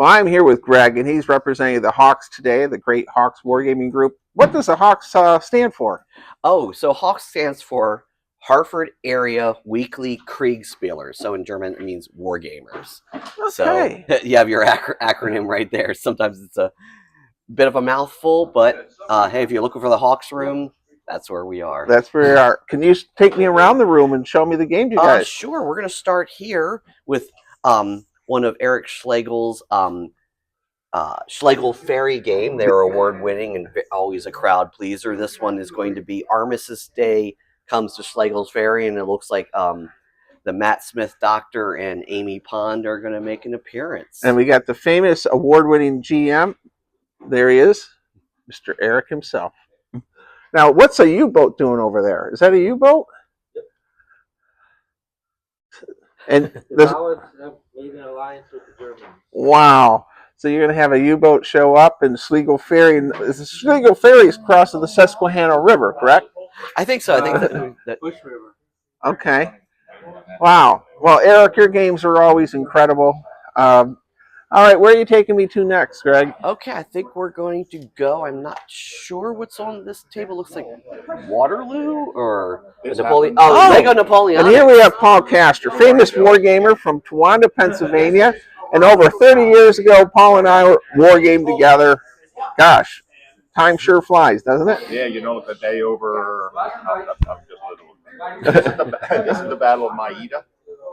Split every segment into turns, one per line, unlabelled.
Well, I'm here with Greg, and he's representing the Hawks today, the great Hawks Wargaming Group. What does the Hawks stand for?
Oh, so HAWKS stands for Hartford Area Weekly Kriegsspieler. So in German, it means wargamers.
Okay.
So you have your acronym right there. Sometimes it's a bit of a mouthful, but hey, if you're looking for the Hawks room, that's where we are.
That's where we are. Can you take me around the room and show me the games you guys?
Sure. We're going to start here with one of Eric Schlegel's Schlegel Fairy game. They were award-winning and always a crowd pleaser. This one is going to be Armistice Day Comes to Schlegel's Fairy, and it looks like the Matt Smith Doctor and Amy Pond are going to make an appearance.
And we got the famous award-winning GM. There he is, Mr. Eric himself. Now, what's a U-boat doing over there? Is that a U-boat?
Yep.
And
the Hollands have made an alliance with the Germans.
Wow. So you're going to have a U-boat show up in Schlegel Ferry. And the Schlegel Ferry is crossing the Susquehanna River, correct?
I think so. I think that
Bush River.
Okay. Wow. Well, Eric, your games are always incredible. All right, where are you taking me to next, Greg?
Okay, I think we're going to go. I'm not sure what's on this table. Looks like Waterloo or Napoleon. Oh, Lego Napoleon.
And here we have Paul Castor, famous wargamer from Towanda, Pennsylvania. And over 30 years ago, Paul and I wargamed together. Gosh, time sure flies, doesn't it?
Yeah, you know, the day over. I'm just little. This is the Battle of Maida.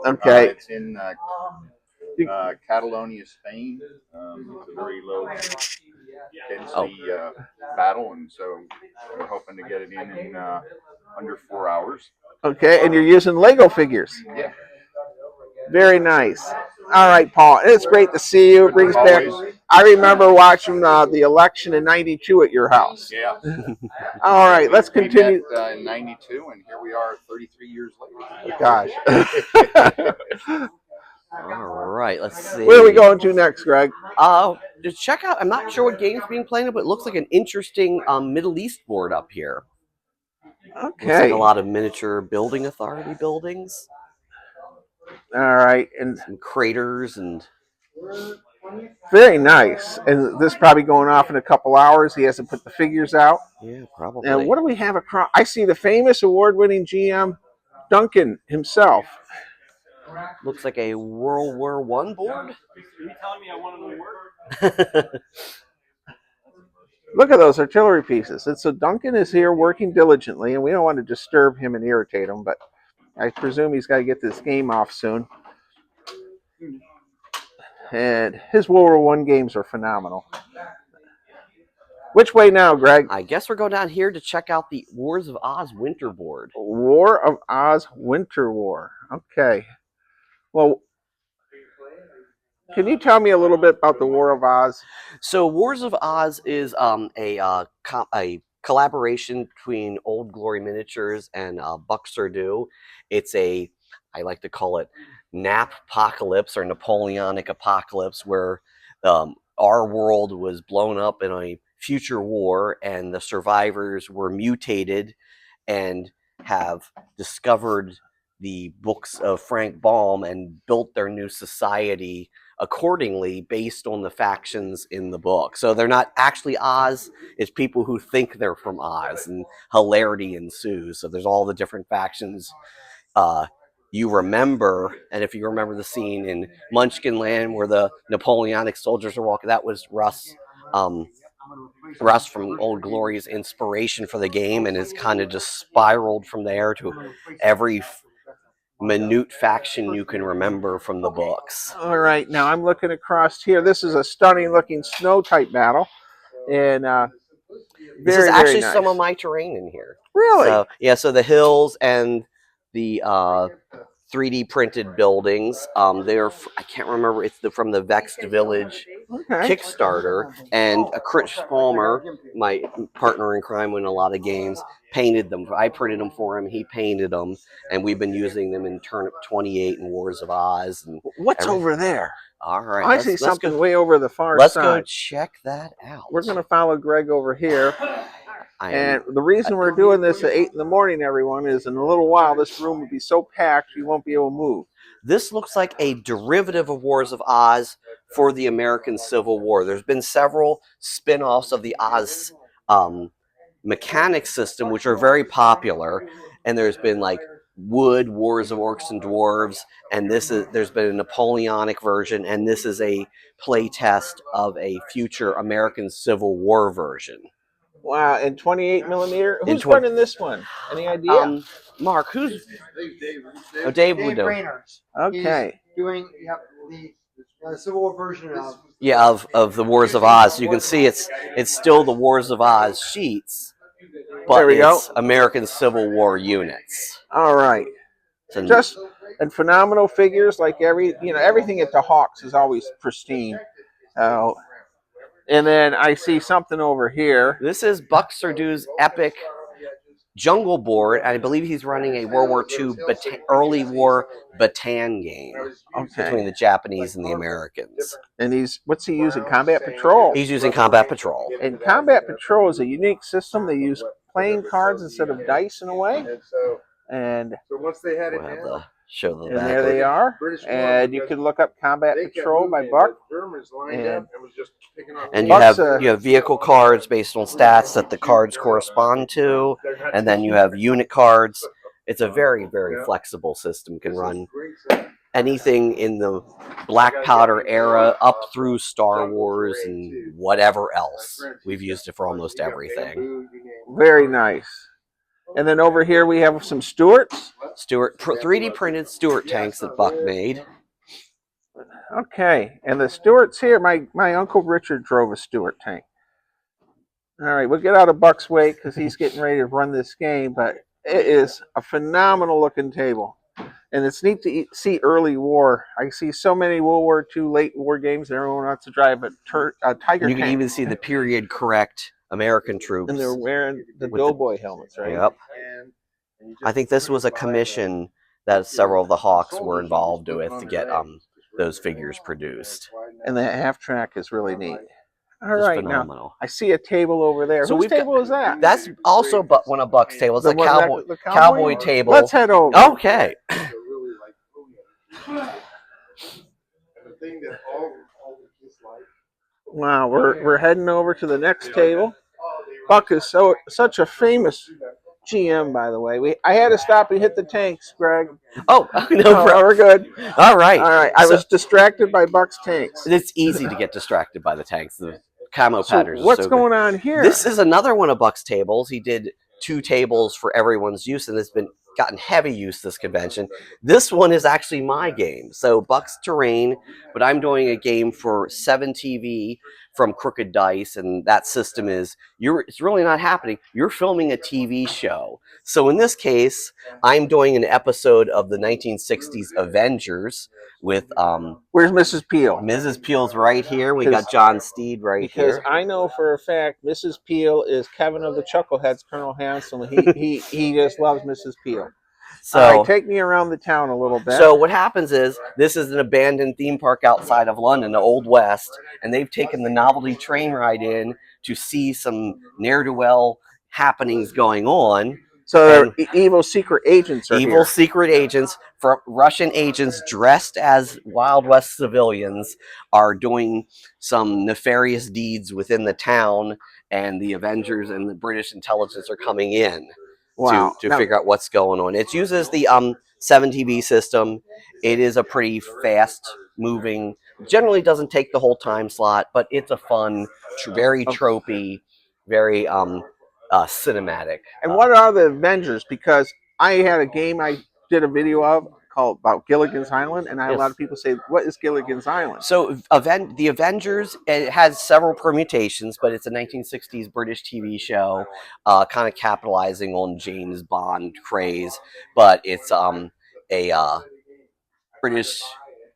Okay.
It's in Catalonia, Spain. It's a very low density battle, and so we're hoping to get it in under 4 hours.
Okay, and you're using Lego figures.
Yeah.
Very nice. All right, Paul. It's great to see you. It brings back. I remember watching the election in '92 at your house.
Yeah.
All right, let's continue.
We met, in '92, and here we are 33 years later.
Gosh.
All right, let's see.
Where are we going to next, Greg?
To check out, I'm not sure what game's being played, but it looks like an interesting Middle East board up here.
Okay.
Looks like a lot of miniature building authority buildings.
All right, and
some craters and
very nice. And this is probably going off in a couple hours. He hasn't put the figures out.
Yeah, probably.
And what do we have across? I see the famous award-winning GM Duncan himself.
Looks like a World War I board.
Are you telling me I want to work?
Look at those artillery pieces. And so Duncan is here working diligently, and we don't want to disturb him and irritate him, but I presume he's got to get this game off soon. And his World War I games are phenomenal. Which way now, Greg?
I guess we're going down here to check out the Wars of Oz Winter Board.
War of Oz Winter War. Okay. Well, can you tell me a little bit about the War of Oz?
So Wars of Oz is a collaboration between Old Glory Miniatures and Buck Surdu. It's I like to call it Nap Apocalypse or Napoleonic Apocalypse, where our world was blown up in a future war and the survivors were mutated and have discovered the books of Frank Baum and built their new society accordingly based on the factions in the book. So they're not actually Oz, it's people who think they're from Oz, and hilarity ensues. So there's all the different factions you remember, and if you remember the scene in Munchkin Land where the Napoleonic soldiers are walking, that was Russ from Old Glory's inspiration for the game, and it's kind of just spiraled from there to every minute faction you can remember from the books.
All right, now I'm looking across here. This is a stunning looking snow type battle, and
this is actually some of my terrain in here.
Really?
So, yeah, so the hills and the 3D printed buildings. They're, I can't remember, it's from the Vexed Village Kickstarter, and Chris Palmer, my partner in crime in a lot of games, painted them. I printed them for him, he painted them, and we've been using them in Turnip 28 and Wars of Oz. And
what's over there?
All right.
I see something way over the far side.
Let's go check that out.
We're going to follow Greg over here. And the reason we're doing this at 8 in the morning, everyone, is in a little while this room will be so packed you won't be able to move.
This looks like a derivative of Wars of Oz for the American Civil War. There's been several spin-offs of the Oz mechanic system, which are very popular, and there's been like Wood Wars of Orcs and Dwarves, and there's been a Napoleonic version, and this is a play test of a future American Civil War version.
Wow, and 28 millimeter. Who's running this one? Any idea?
Mark, who's? Oh, Dave would know.
Brainerd.
Okay.
He's doing the Civil War version of.
Yeah, of the Wars of Oz. You can see it's still the Wars of Oz sheets, but it's American Civil War units.
All right.
So
just and phenomenal figures, like everything at the Hawks is always pristine. And then I see something over here.
This is Buck Serdu's epic jungle board. I believe he's running a World War II early war Bataan game between the Japanese and the Americans.
And what's he using? Combat Patrol.
He's using Combat Patrol.
And Combat Patrol is a unique system. They use playing cards instead of dice in a way. And
so once they had it
down, show the
and there they are. And you can look up Combat Patrol by Buck.
And you have vehicle cards based on stats that the cards correspond to, and then you have unit cards. It's a very, very flexible system. You can run anything in the Black Powder era up through Star Wars and whatever else. We've used it for almost everything.
Very nice. And then over here we have some Stuarts.
3D printed Stuart tanks that Buck made.
Okay, and the Stuarts here, my Uncle Richard drove a Stuart tank. All right, we'll get out of Buck's way because he's getting ready to run this game, but it is a phenomenal looking table. And it's neat to see early war. I see so many World War II, late war games, and everyone wants to drive a Tiger tank.
You can even see the period correct American troops.
And they're wearing the Doughboy helmets, right?
Yep. I think this was a commission that several of the Hawks were involved with to get those figures produced.
And the half track is really neat. All right,
phenomenal.
Now I see a table over there.
So
whose table is that?
That's also one of Buck's tables. It's a cowboy table.
Let's head over.
Okay.
Wow, we're heading over to the next table. Buck is such a famous GM, by the way. I had to stop and hit the tanks, Greg.
Oh, no,
we're good.
All right.
All right. I was distracted by Buck's tanks.
It's easy to get distracted by the tanks. The camo patterns.
What's going on here?
This is another one of Buck's tables. He did 2 tables for everyone's use, and it's gotten heavy use this convention. This one is actually my game. So Buck's Terrain, but I'm doing a game for 7TV from Crooked Dice, and that system is it's really not happening. You're filming a TV show. So in this case, I'm doing an episode of the 1960s Avengers with
where's Mrs. Peel?
Mrs. Peel's right here. We got John Steed here.
Because I know for a fact Mrs. Peel is Kevin of the Chuckleheads, Colonel Hansel. He just loves Mrs. Peel. So all right, take me around the town a little bit.
So what happens is this is an abandoned theme park outside of London, the Old West, and they've taken the novelty train ride in to see some ne'er-do-well happenings going on.
So evil secret agents are
evil secret agents, Russian agents dressed as Wild West civilians are doing some nefarious deeds within the town, and the Avengers and the British intelligence are coming in to figure out what's going on. It uses the 7TV system. It is a pretty fast moving, generally doesn't take the whole time slot, but it's a fun, very tropey, very cinematic.
And what are the Avengers? Because I had a game I did a video of called about Gilligan's Island, and I had a lot of people say, what is Gilligan's Island?
So the Avengers, it has several permutations, but it's a 1960s British TV show, kind of capitalizing on James Bond craze, but it's a British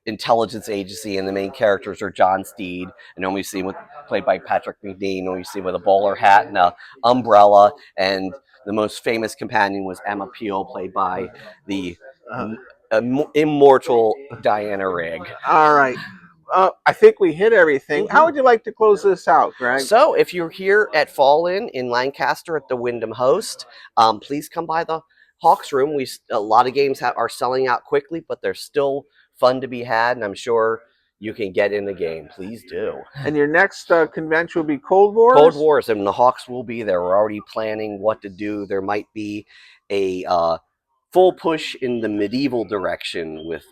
intelligence agency, and the main characters are John Steed, and then we see him played by Patrick McNean, and we see with a bowler hat and a umbrella, and the most famous companion was Emma Peel, played by the immortal Diana Rigg.
All right. I think we hit everything. How would you like to close this out, Greg?
So if you're here at Fall in Lancaster at the Wyndham Host, please come by the Hawks room. A lot of games are selling out quickly, but they're still fun to be had, and I'm sure you can get in the game. Please do.
And your next convention will be Cold Wars?
Cold Wars, and the Hawks will be there. We're already planning what to do. There might be a full push in the medieval direction with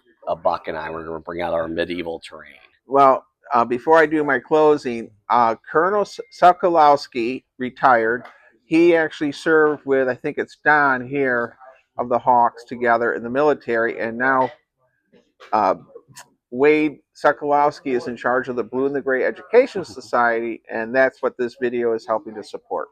Buck and I. We're going to bring out our medieval terrain.
Well, before I do my closing, Colonel Sokolowski retired. He actually served with, I think it's Don here, of the Hawks together in the military, and now Wade Sokolowski is in charge of the Blue and the Gray Education Society, and that's what this video is helping to support.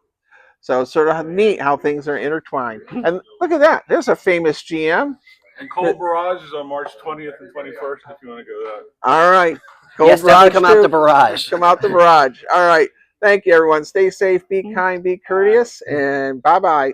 So it's sort of neat how things are intertwined. And look at that. There's a famous GM.
And Cold Barrage is on March 20th and 21st if you want to go to that.
All right. Cold
yes, definitely come
too.
out the barrage.
Come out the barrage. All right. Thank you, everyone. Stay safe, be kind, be courteous, and bye-bye.